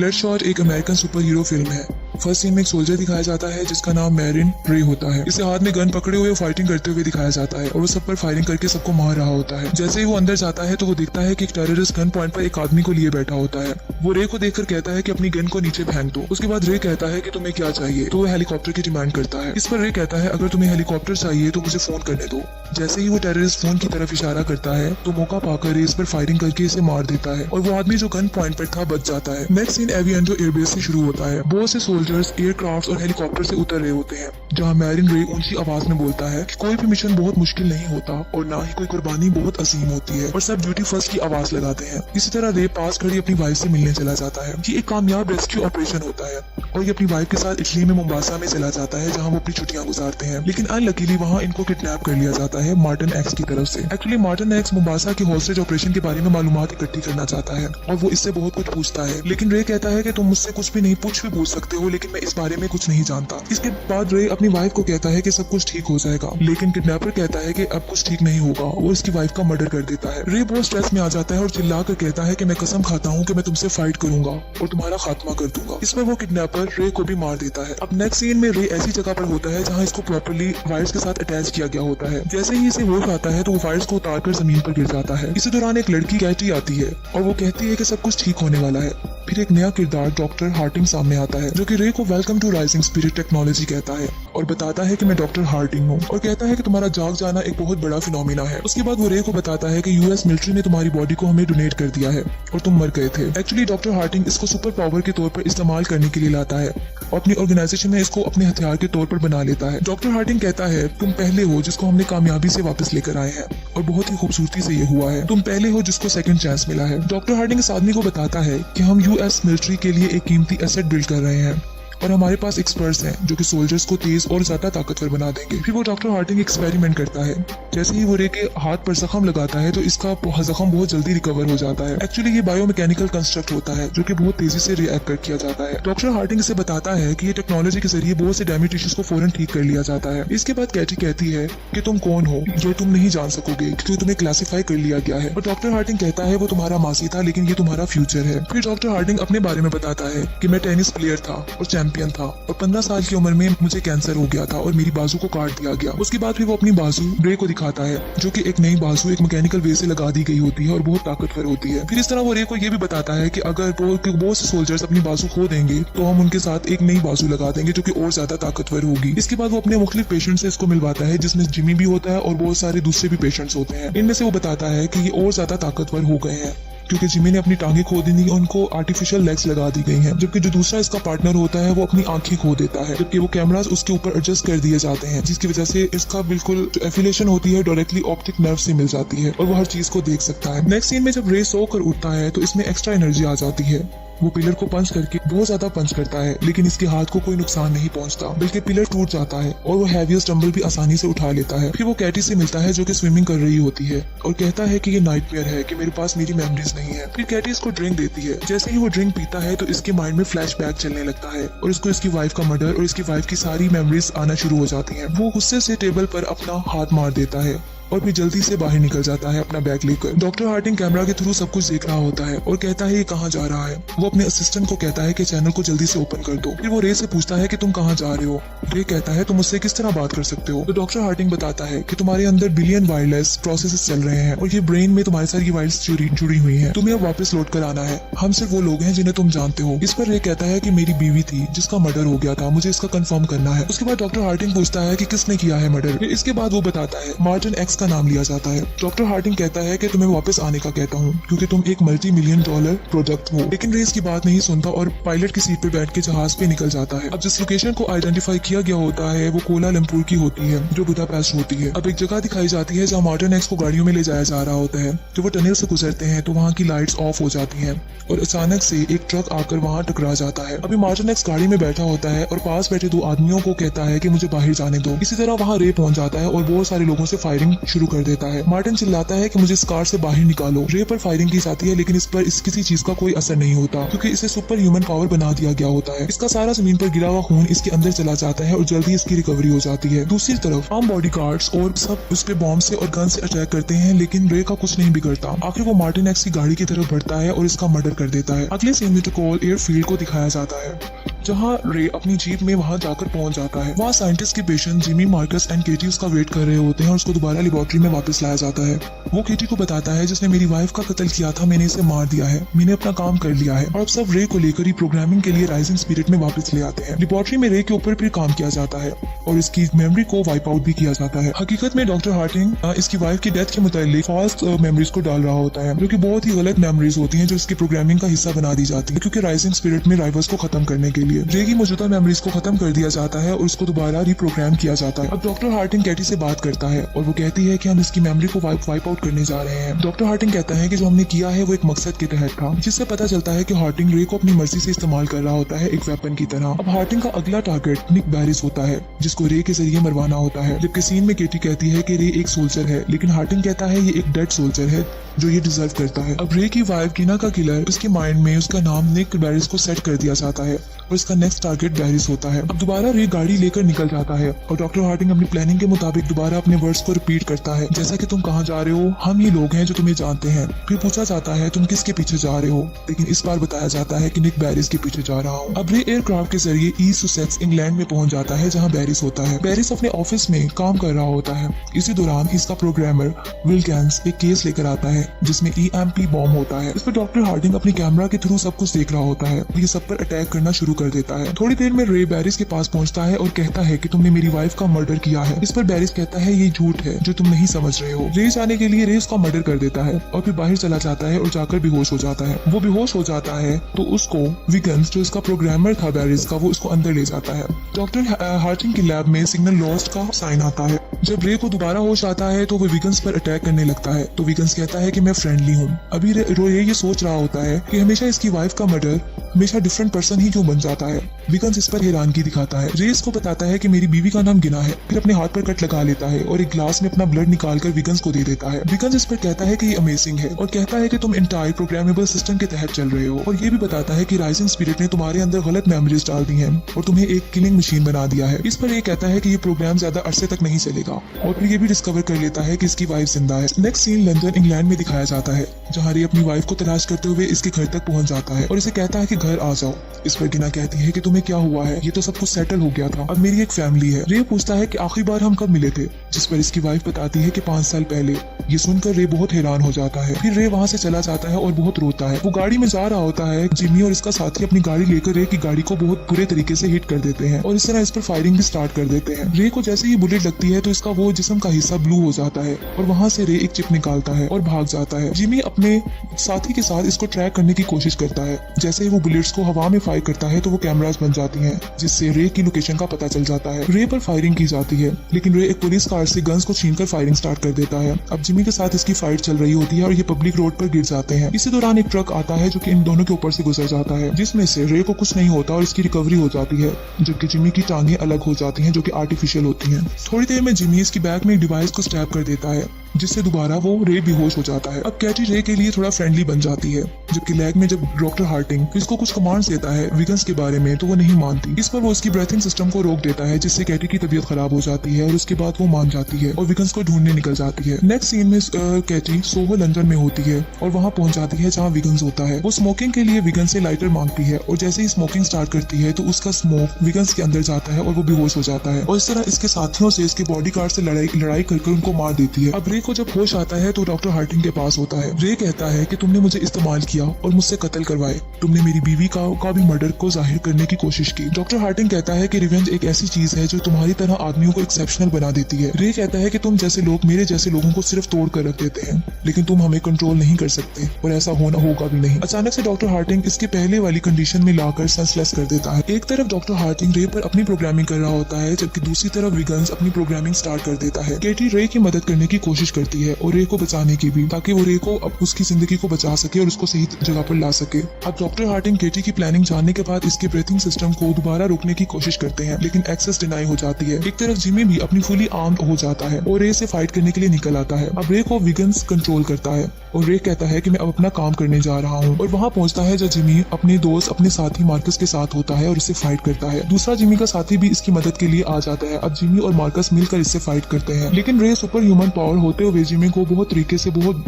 ब्लडशॉट एक American super hero film है। First scene में एक सोल्जर दिखाया जाता है जिसका नाम मैरिन रे होता है। इसे हाथ में गन पकड़े हुए फाइटिंग करते हुए दिखाया जाता है और वो सब पर फायरिंग करके सबको मार रहा होता है। जैसे ही वो अंदर जाता है तो वो देखता है कि एक टेररिस्ट गन पॉइंट पर एक आदमी को लिए बैठा होता है। वो रे को देखकर कहता है कि अपनी गन को नीचे फेंक दो। उसके बाद रे कहता है कि तुम्हें क्या चाहिए, तो वो हेलीकॉप्टर की डिमांड करता है। इस पर रे कहता है अगर तुम्हें हेलीकॉप्टर चाहिए तो मुझे फोन करने दो। जैसे ही वो टेररिस्ट फोन की तरफ इशारा करता है तो मौका पाकर रे इस पर फायरिंग करके इसे मार देता है और वो आदमी जो गन पॉइंट पर था बच जाता है। नेक्स्ट सीन एविएंटो एयरबेस से शुरू होता है। बहुत से सोल्जर्स एयरक्राफ्ट और हेलीकॉप्टर से उतर रहे होते हैं, जहाँ मैरिन रे ऊंची आवाज में बोलता है कि कोई भी मिशन बहुत मुश्किल नहीं होता और ना ही कोई कुर्बानी बहुत अजीम होती है और सब ड्यूटी फर्स्ट की आवाज लगाते हैं। इसी तरह रे पास खड़ी अपनी वाइफ से मिलने चला जाता है। ये एक कामयाब रेस्क्यू ऑपरेशन होता है और ये अपनी वाइफ के साथ इटली में मुंबासा में चला जाता है जहाँ वो अपनी छुट्टियां गुजारते हैं। लेकिन अनलकीली वहाँ इनको किडनैप कर लिया जाता है मार्टिन एक्स की तरफ से। एक्चुअली मार्टिन एक्स मुंबासा के हॉस्टेज ऑपरेशन के बारे में मालूमात इकट्ठी करना चाहता है और वो इससे बहुत कुछ पूछता है, लेकिन रे कहता है कि तुम मुझसे कुछ भी नहीं पूछ सकते हो, लेकिन मैं इस बारे में कुछ नहीं जानता। इसके बाद रे अपनी वाइफ को कहता है कि सब कुछ ठीक हो जाएगा, लेकिन किडनैपर कहता है कि अब कुछ ठीक नहीं होगा। वो इसकी वाइफ का मर्डर कर देता है। रे बहुत स्ट्रेस में आ जाता है और चिल्ला कर कहता है कि मैं कसम खाता हूँ कि मैं तुमसे फाइट करूंगा और तुम्हारा खात्मा कर दूंगा। इसमें वो किडनैपर रे को भी मार देता है। अब नेक्स्ट सीन में रे ऐसी जगह पर होता है जहाँ इसको प्रॉपर्ली वायर्स के साथ अटैच किया गया होता है। जैसे ही इसे होश आता है तो वो वायर्स को उतार कर जमीन पर गिर जाता है। इसी दौरान एक लड़की कैटी आती है और वो कहती है कि सब कुछ ठीक होने वाला है। फिर एक नया किरदार डॉक्टर हार्टिंग सामने आता है जो कि रे को welcome to Rising Spirit Technology कहता है और बताता है कि मैं डॉक्टर हार्टिंग हूँ और कहता है कि तुम्हारा जाग जाना एक बहुत बड़ा फिनोमिना है। उसके बाद वो रे को बताता है कि यूएस मिलिट्री ने तुम्हारी बॉडी को हमें डोनेट कर दिया है और तुम मर गए थे। एक्चुअली डॉक्टर हार्टिंग इसको सुपर पावर के तौर पर इस्तेमाल करने के लिए लाता है और अपनी ऑर्गेनाइजेशन में इसको अपने हथियार के तौर पर बना लेता है। डॉक्टर हार्टिंग कहता है तुम पहले हो जिसको हमने कामयाबी से वापस लेकर आए हैं और बहुत ही खूबसूरती से ये हुआ है। तुम पहले हो जिसको सेकंड चांस मिला है। डॉक्टर हार्टिंग इस आदमी को बताता है कि हम यूएस मिलिट्री के लिए एक कीमती एसेट बिल्ड कर रहे हैं और हमारे पास एक्सपर्ट्स हैं जो कि सोल्जर्स को तेज और ज्यादा ताकतवर बना देंगे। फिर वो डॉक्टर हार्टिंग एक्सपेरिमेंट करता है। जैसे ही वो रे के हाथ पर जख्म लगाता है तो इसका जख्म बहुत जल्दी रिकवर हो जाता है। एक्चुअली ये बायोमैकेनिकल कंस्ट्रक्ट होता है जो कि बहुत तेजी से रिएक्ट कर किया जाता है। डॉक्टर हार्टिंग इसे बताता है कि ये टेक्नोलॉजी के जरिए बहुत से डैमेज टिश्यूज को फौरन ठीक कर लिया जाता है। इसके बाद कैटी कहती है कि तुम कौन हो जो तुम नहीं जान सकोगे क्योंकि तुम्हें क्लासिफाई कर लिया गया है। और डॉक्टर हार्टिंग कहता है वो तुम्हारा मासी था लेकिन ये तुम्हारा फ्यूचर है। फिर डॉक्टर हार्टिंग अपने बारे में बताता है कि मैं टेनिस प्लेयर था और चैंपियन था और 15 साल की उम्र में मुझे कैंसर हो गया था और मेरी बाजू को काट दिया गया। उसके बाद फिर वो अपनी बाजू रे को दिखाता है जो कि एक नई बाजू एक मैकेनिकल वे से लगा दी गई होती है और बहुत ताकतवर होती है। फिर इस तरह वो रे को ये भी बताता है कि अगर बहुत से सोल्जर्स अपनी बाजू खो देंगे तो हम उनके साथ एक नई बाजू लगा देंगे जो कि और ज्यादा ताकतवर होगी। इसके बाद वो अपने मुख्तलिफ पेशेंट से इसको मिलवाता है जिसमें जिमी भी होता है और बहुत सारे दूसरे भी पेशेंट्स होते हैं। इनमें से वो बताता है कि ये और ज्यादा ताकतवर हो गए हैं क्योंकि जिमी ने अपनी टांगे खो दी और उनको आर्टिफिशियल लेग्स लगा दी गई हैं, जबकि जो दूसरा इसका पार्टनर होता है वो अपनी आंखें खो देता है, जबकि वो कैमरास उसके ऊपर एडजस्ट कर दिए जाते हैं जिसकी वजह से इसका बिल्कुल जो एफिलिएशन होती है डायरेक्टली ऑप्टिक नर्व से मिल जाती है और वो हर चीज को देख सकता है। नेक्स्ट सीन में जब रे सो कर उठता है तो इसमें एक्स्ट्रा एनर्जी आ जाती है। वो पिलर को पंच करके बहुत ज्यादा पंच करता है लेकिन इसके हाथ को कोई नुकसान नहीं पहुंचता, बल्कि पिलर टूट जाता है और वो हैवीएस्ट डंबल भी आसानी से उठा लेता है। फिर वो कैटी से मिलता है जो कि स्विमिंग कर रही होती है और कहता है कि ये नाइटमेयर है कि मेरे पास मेरी मेमोरीज नहीं है। फिर कैटी इसको ड्रिंक देती है। जैसे ही वो ड्रिंक पीता है तो इसके माइंड में फ्लैशबैक चलने लगता है और इसको इसकी वाइफ का मर्डर और इसकी वाइफ की सारी मेमोरीज आना शुरू हो जाती है। वो गुस्से से टेबल पर अपना हाथ मार देता है और फिर जल्दी से बाहर निकल जाता है अपना बैग लेकर। डॉक्टर हार्टिंग कैमरा के थ्रू सब कुछ देख रहा होता है और कहता है ये कहाँ जा रहा है। वो अपने असिस्टेंट को कहता है कि चैनल को जल्दी से ओपन कर दो। फिर वो रे से पूछता है कि तुम कहाँ जा रहे हो। रे कहता है तुम मुझसे किस तरह बात कर सकते हो। तो डॉक्टर हार्टिंग बताता है कि तुम्हारे अंदर बिलियन वायरलेस प्रोसेसेस चल रहे हैं और ये ब्रेन में तुम्हारे सारी वायर्स जुड़ी हुई है। तुम्हें अब वापस लौट कर आना है। हम सिर्फ वो लोग हैं जिन्हें तुम जानते हो। इस पर रे कहता है कि मेरी बीवी थी जिसका मर्डर हो गया था, मुझे इसका कंफर्म करना है। उसके बाद डॉक्टर हार्टिंग पूछता है कि किसने किया है मर्डर। फिर इसके बाद वो बताता है मार्टिन एक्स का नाम लिया जाता है। डॉक्टर हार्टिंग कहता है कि तुम्हें वापस आने का कहता हूँ क्योंकि तुम एक $multi-million प्रोडक्ट हो। लेकिन रे इसकी बात नहीं सुनता और पायलट की सीट पे बैठ के जहाज पे निकल जाता है। अब जिस लोकेशन को आइडेंटिफाई किया गया होता है वो कोलालमपुर की होती है जो बुदापेस्ट होती है। अब एक जगह दिखाई जाती है जहाँ मार्टिन एक्स को गाड़ियों में ले जाया जा रहा होता है। जब वो टनल से गुजरते हैं तो वहाँ की लाइट्स ऑफ हो जाती है और अचानक से एक ट्रक आकर वहाँ टकरा जाता है। अभी मार्टिन एक्स गाड़ी में बैठा होता है और पास बैठे दो आदमियों को कहता है कि मुझे बाहर जाने दो। इसी तरह वहाँ रे पहुंच जाता है और बहुत सारे लोगों से फायरिंग शुरू कर देता है। मार्टिन चिल्लाता है कि मुझे इस कार से बाहर निकालो। रे पर फायरिंग की जाती है लेकिन इस पर किसी चीज का कोई असर नहीं होता क्योंकि इसे सुपर ह्यूमन पावर बना दिया गया होता है। इसका सारा जमीन पर गिरा हुआ खून इसके अंदर चला जाता है और जल्दी इसकी रिकवरी हो जाती है। दूसरी तरफ आम बॉडी गार्ड्स और सब उस पे बॉम्ब से और गन से अटैक करते हैं लेकिन रे का कुछ नहीं बिगड़ता। आखिर वो मार्टिन एक्स की गाड़ी की तरफ बढ़ता है और इसका मर्डर कर देता है। अगले सीन में टकोल एयरफील्ड को दिखाया जाता है जहां रे अपनी जीप में वहां जाकर पहुंच जाता है। वहां साइंटिस्ट के पेशेंट जिमी, मार्कस एंड केटी उसका वेट कर रहे होते हैं और उसको दोबारा लेबोरेटरी में वापस लाया जाता है। वो केटी को बताता है जिसने मेरी वाइफ का कत्ल किया था मैंने इसे मार दिया है, मैंने अपना काम कर लिया है। और अब सब रे को लेकर ही प्रोग्रामिंग के लिए राइजिंग स्पिरिट में वापस ले आते हैं। लेबोरेटरी में रे के ऊपर फिर काम किया जाता है और इसकी मेमोरी को वाइप आउट भी किया जाता है। हकीकत में डॉक्टर हार्टिंग इसकी वाइफ की डेथ के मुतालिक फॉल्स मेमोरीज को डाल रहा होता है जो कि बहुत ही गलत मेमोरीज होती हैं जो इसकी प्रोग्रामिंग का हिस्सा बना दी जाती है क्योंकि राइजिंग स्पिरिट में राइवल्स को खत्म करने के लिए रे की मौजूदा मेमोरीज को खत्म कर दिया जाता है और उसको दोबारा रिप्रोग्राम किया जाता है। अब डॉक्टर हार्टिंग कैटी से बात करता है और वो कहती है कि हम इसकी मेमोरी को वाइप आउट करने जा रहे हैं। डॉक्टर हार्टिंग कहता है कि जो हमने किया है वो एक मकसद के तहत था, जिससे पता चलता है कि हार्टिंग रे को अपनी मर्जी से इस्तेमाल कर रहा होता है एक वेपन की तरह। अब हार्टिंग का अगला टारगेट निक बैरिस होता है जिसको रे के जरिए मरवाना होता है। जबकि सीन में केटी कहती है कि रे एक सोल्जर है लेकिन हार्टिंग कहता है ये एक डेड सोल्जर है जो ये डिजर्व करता है। अब रे की वाइफ टीना का किलर उसके माइंड में उसका नाम निक बैरिस को सेट कर दिया जाता है और इसका नेक्स्ट टारगेट बैरिस होता है। अब दोबारा रे गाड़ी लेकर निकल जाता है और डॉक्टर हार्टिंग अपनी प्लानिंग के मुताबिक दोबारा अपने वर्ड्स को रिपीट करता है, जैसा कि तुम कहाँ जा रहे हो, हम ये लोग हैं जो तुम्हें जानते हैं। फिर पूछा जाता है तुम किसके पीछे जा रहे हो, लेकिन इस बार बताया जाता है कि निक बैरिस के पीछे जा रहा हूँ। अब रे एयरक्राफ्ट के जरिए ईस्ट सुसेक्स इंग्लैंड में पहुंच जाता है जहाँ बैरिस होता है। बैरिस अपने ऑफिस में काम कर रहा होता है। इसी दौरान इसका प्रोग्रामर विल्कन्स एक केस लेकर आता है जिसमें EMP बॉम्ब होता है। इस पर डॉक्टर हार्टिंग अपनी कैमरा के थ्रू सब कुछ देख रहा होता है। ये सब पर अटैक करना शुरू कर देता है। थोड़ी देर में रे बैरिस के पास पहुंचता है और कहता है कि तुमने मेरी वाइफ का मर्डर किया है। इस पर बैरिस कहता है ये झूठ है जो तुम नहीं समझ रहे हो। रे जाने के लिए रे उसका मर्डर कर देता है और फिर बाहर चला जाता है और जाकर बेहोश हो जाता है। वो बेहोश हो जाता है तो उसको विगन्स जो इसका प्रोग्रामर था बैरिस का, वो उसको अंदर ले जाता है। डॉक्टर हार्टिंग की लैब में सिग्नल लॉस्ट का साइन आता है। जब रे को दोबारा होश आता है तो वो विगन्स पर अटैक करने लगता है तो विगन्स कहता है कि मैं फ्रेंडली हूँ। अभी रे ये सोच रहा होता है कि हमेशा इसकी वाइफ का मर्डर हमेशा डिफरेंट पर्सन ही क्यों बन जाता है। विगन्स इस पर हैरानगी दिखाता है। रे इसको बताता है कि मेरी बीवी का नाम गिना है, फिर अपने हाथ पर कट लगा लेता है और एक ग्लास में अपना ब्लड निकालकर विगन्स को दे देता है। विगन्स इस पर कहता है कि ये अमेजिंग है और कहता है कि तुम इंटायर प्रोग्रामेबल सिस्टम के तहत चल रहे हो और ये भी बताता है कि राइजिंग स्पिरिट ने तुम्हारे अंदर गलत मेमोरीज डाल दी हैं और तुम्हें एक किलिंग मशीन बना दिया है। इस पर ये कहता है कि ये प्रोग्राम ज्यादा अरसे तक नहीं चलेगा और फिर ये भी डिस्कवर कर लेता है कि इसकी वाइफ जिंदा है। नेक्स्ट सीन लंदन इंग्लैंड में दिखाया जाता है जहाँ रे अपनी वाइफ को तलाश करते हुए इसके घर तक पहुंच जाता है और इसे कहता है कि घर आ जाओ। इस पर गिना कहती है कि तुम्हें क्या हुआ है, ये तो सब कुछ सेटल हो गया था, अब मेरी एक फैमिली है। रे पूछता है कि आखिरी बार हम कब मिले थे, जिस पर इसकी वाइफ बताती है कि 5 साल पहले। ये सुनकर रे बहुत हैरान हो जाता है। फिर रे वहाँ से चला जाता है और बहुत रोता है। वो गाड़ी में जा रहा होता है। जिमी और इसका साथी अपनी गाड़ी लेकर रे की गाड़ी को बहुत बुरे तरीके से हिट कर देते हैं और इस तरह इस पर फायरिंग भी स्टार्ट कर देते हैं। रे को जैसे ही बुलेट लगती है तो इसका वो जिस्म का हिस्सा ब्लू हो जाता है और वहाँ से रे एक चिप निकालता है और भाग जाता है। जिमी अपने साथी के साथ इसको ट्रैक करने की कोशिश करता है। जैसे ही वो बुलेट्स को हवा में फायर करता है तो वो कैमरास बन जाती हैं जिससे रे की लोकेशन का पता चल जाता है। रे पर फायरिंग की जाती है लेकिन रे एक पुलिस कार से गन्स को छीनकर फायरिंग स्टार्ट कर देता है। अब जिमी के साथ इसकी फाइट चल रही होती है और ये पब्लिक रोड पर गिर जाते हैं। इसी दौरान एक ट्रक आता है जो कि इन दोनों के ऊपर से गुजर जाता है जिसमें से रे को कुछ नहीं होता और इसकी रिकवरी हो जाती है, जबकि जिमी की टांगें अलग हो जाती हैं जो कि आर्टिफिशियल होती हैं। थोड़ी देर में जिमी इसकी बैक में एक डिवाइस को स्टैब कर देता है जिससे दोबारा वो रे बेहोश हो जाता है। अब कैटी रे के लिए थोड़ा फ्रेंडली बन जाती है, जबकि लैब में जब डॉक्टर हार्टिंग इसको कुछ कमांड्स देता है विगन्स के बारे में तो वो नहीं मानती। इस पर वो उसकी ब्रीथिंग सिस्टम को रोक देता है जिससे कैटी की तबीयत खराब हो जाती है और उसके बाद वो मान जाती है और विगन्स को ढूंढने निकल जाती है। नेक्स्ट सीन में कैटी सोहो लंदन में होती है और वहाँ पहुंच जाती है जहाँ विगन्स होता है। वो स्मोकिंग के लिए विगन्स से लाइटर मांगती है और जैसे ही स्मोकिंग स्टार्ट करती है तो उसका स्मोक विगन्स के अंदर जाता है और वो बेहोश हो जाता है और इस तरह इसके साथियों से इसके बॉडी गार्ड से लड़ाई करके उनको मार देती है। अब रे को जब होश आता है तो डॉक्टर हार्टिंग के पास होता है। रे कहता है कि तुमने मुझे इस्तेमाल किया और मुझसे कत्ल करवाए, तुमने मेरी बीवी का भी मर्डर को जाहिर करने की कोशिश की। डॉक्टर हार्टिंग कहता है कि रिवेंज एक ऐसी चीज है जो तुम्हारी तरह आदमियों को एक्सेप्शनल बना देती है। रे कहता है कि तुम जैसे लोग मेरे जैसे लोगों को सिर्फ तोड़ कर रख देते हैं लेकिन तुम हमें कंट्रोल नहीं कर सकते और ऐसा होना होगा भी नहीं। अचानक से डॉक्टर हार्टिंग इसके पहले वाली कंडीशन में लाकर सेंसलेस कर देता है। एक तरफ डॉक्टर हार्टिंग रे पर अपनी प्रोग्रामिंग कर रहा होता है जबकि दूसरी तरफ विगन्स अपनी प्रोग्रामिंग स्टार्ट कर देता है। केटी रे की मदद करने की कोशिश कोशिश करती है और रे को बचाने की भी, ताकि वो रे को अब उसकी जिंदगी को बचा सके और उसको सही जगह पर ला सके। अब डॉक्टर हार्टिंग केटी की प्लानिंग जानने के बाद इसके ब्रीथिंग सिस्टम को दोबारा रोकने की कोशिश करते हैं, लेकिन एक्सेस डिनाई हो जाती है। एक तरफ जिमी भी अपनी फुली आर्म्ड हो जाता है और रे से फाइट करने के लिए निकल आता है। अब रे को विगन्स कंट्रोल करता है और रे कहता है कि मैं अब अपना काम करने जा रहा हूँ, और वहाँ पहुंचता है जब जिमी अपने दोस्त अपने साथी मार्कस के साथ होता है और इससे फाइट करता है। दूसरा जिमी का साथी भी इसकी मदद के लिए आ जाता है। अब जिमी और मार्कस मिलकर इससे फाइट करते हैं, लेकिन रे सुपर ह्यूमन पावर होते हुए जिमी को बहुत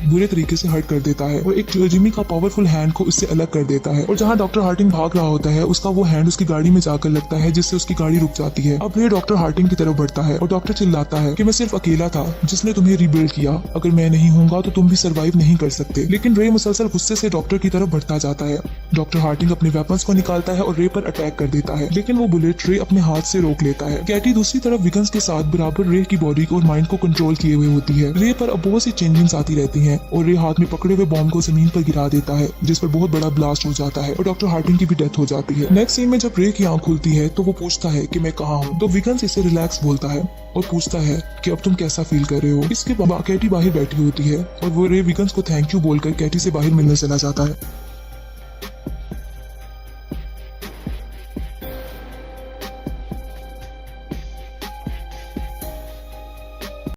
बुरे तरीके से हर्ट कर देता है और एक जिमी का पावरफुल हैंड को इससे अलग कर देता है। और जहाँ डॉक्टर हार्टिंग भाग रहा होता है उसका वो हैंड उसकी गाड़ी में जाकर लगता है, जिससे उसकी गाड़ी रुक जाती है। अब रे डॉक्टर हार्टिंग की तरफ बढ़ता है और डॉक्टर चिल्लाता है कि मैं सिर्फ अकेला था जिसने तुम्हें रिबिल्ड किया, अगर मैं नहीं होऊंगा तो तुम भी सरवाइव नहीं कर सकते। लेकिन रे मुसलसल गुस्से से डॉक्टर की तरफ बढ़ता जाता है। डॉक्टर हार्टिंग अपने वेपन्स को निकालता है और रे पर अटैक कर देता है, लेकिन वो बुलेट रे अपने हाथ से रोक लेता है। कैटी दूसरी तरफ विगन्स के साथ बराबर रे की बॉडी को और माइंड को कंट्रोल किए हुए होती है। रे पर अब बहुत सी चेंजिंग्स आती रहती हैं और रे हाथ में पकड़े हुए बॉम्ब को जमीन पर गिरा देता है, जिस पर बहुत बड़ा ब्लास्ट हो जाता है और डॉक्टर हार्टिंग की भी डेथ हो जाती है। नेक्स्ट सीन में जब रे की आंख खुलती है तो वो पूछता है कि मैं कहाँ हूँ, तो विगन्स इसे रिलैक्स बोलता है और पूछता है कि अब तुम कैसा फील कर रहे हो। इसके बाद कैटी बाहर बैठी होती है और वो रे विगन्स को थैंक यू बोलकर कैटी से बाहर मिलने चला जाता है।